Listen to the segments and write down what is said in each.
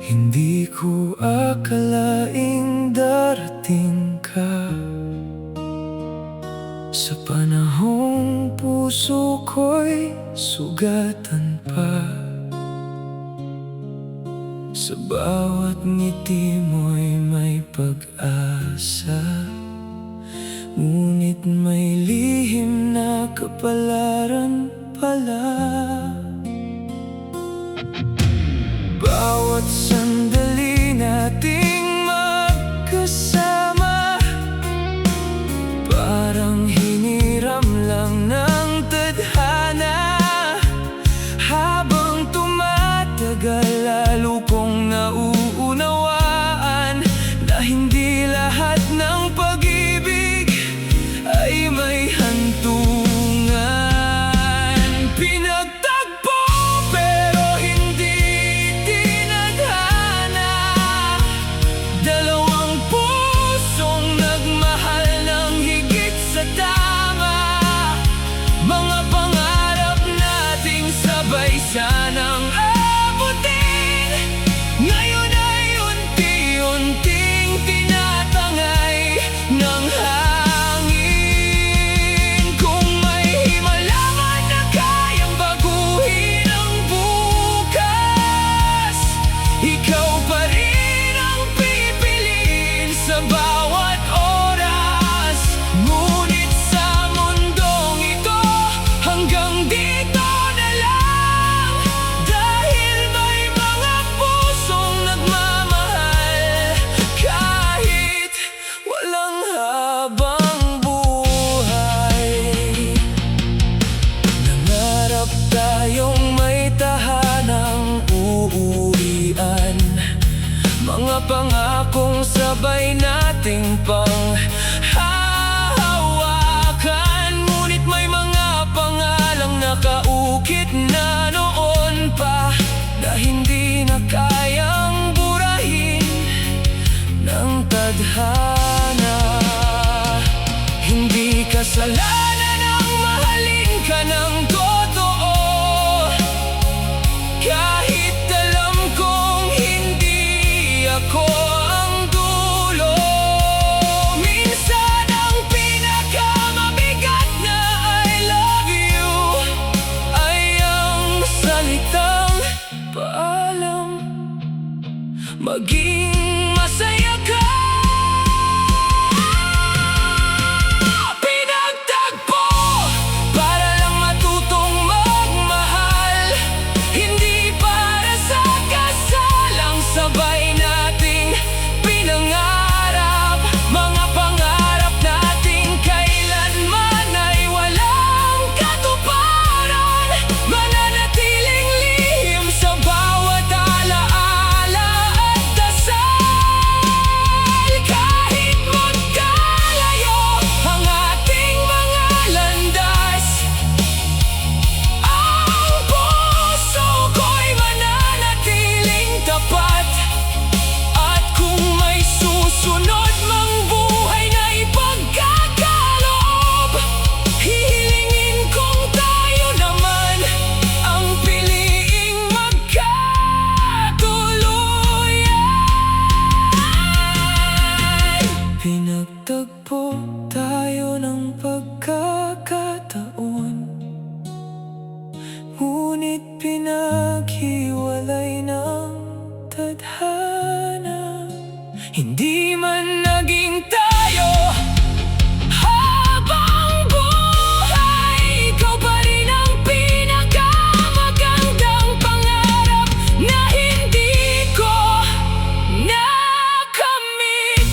Hindi ko akalaing darating ka sa panahong puso ko'y sugatan pa. Sa bawat ngiti mo'y may pag-asa, ngunit may lihim na kapalaran pala. Bawat sandali nating magkasama, parang hiniram lang ng tadhana. Habang tumatagal, lalo kong nauunawaan na hindi lahat ng pag-ibig ay may hantungan. Pinagtagpo pero hindi tinadhana, dalawang pusong nagmahal ng higit sa tama. Mga pangarap nating sabay sanang abutin, ngayon ay unti-unting tinatangay ng hangin. Kung may himala man na kayang baguhin ang bukas, ikaw pa rin ang pipiliin sa bawat oras. Ngunit sa mundong ito, hanggang dito na lang, dahil may mga pusong nagmamahal kahit walang habang buhay. Nangarap tayong may tahanang uuwian, mga pangakong sabay nating panghahawakan. Ngunit may mga pangalang nakaukit na noon pa, na hindi na kayang burahin ng tadhana. Hindi kasalanan ang mahalin ka ng totoo, kahit alam kong hindi ako ang dulo. Minsan ang pinakamabigat na I love you ay ang salitang paalam. Maging masaya ka. Pinagtagpo para lang matutong magmahal, hindi para sa kasalang sabay nating pinangarap. Mga pangarap nating kailanman ay walang katuparan, mananatiling lihim sa bawat alaala at dasal. Kahit magkalayo ang ating mga landas, ang puso ko'y mananatiling tapat. At kung may susunod mang buhay na ipagkakaloob, hihilingin kong tayo naman ang piliing magkatuluyan. Pinagtagpo tayo ng pagkakataon, ngunit pinaghiwalay ng tadhana. Hindi man naging tayo habang buhay, ikaw pa rin ang pinakamagandang pangarap na hindi ko nakamit.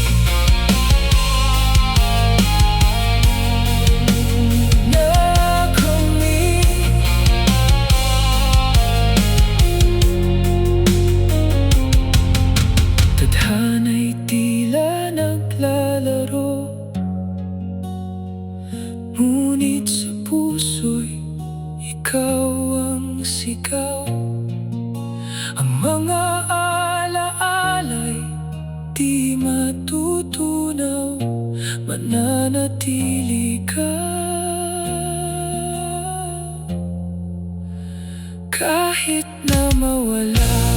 Tadhana'y tila naglalaro, ngunit sa puso'y ikaw ang sigaw. Ang mga alaala'y di matutunaw, mananatili ka. Kahit na mawala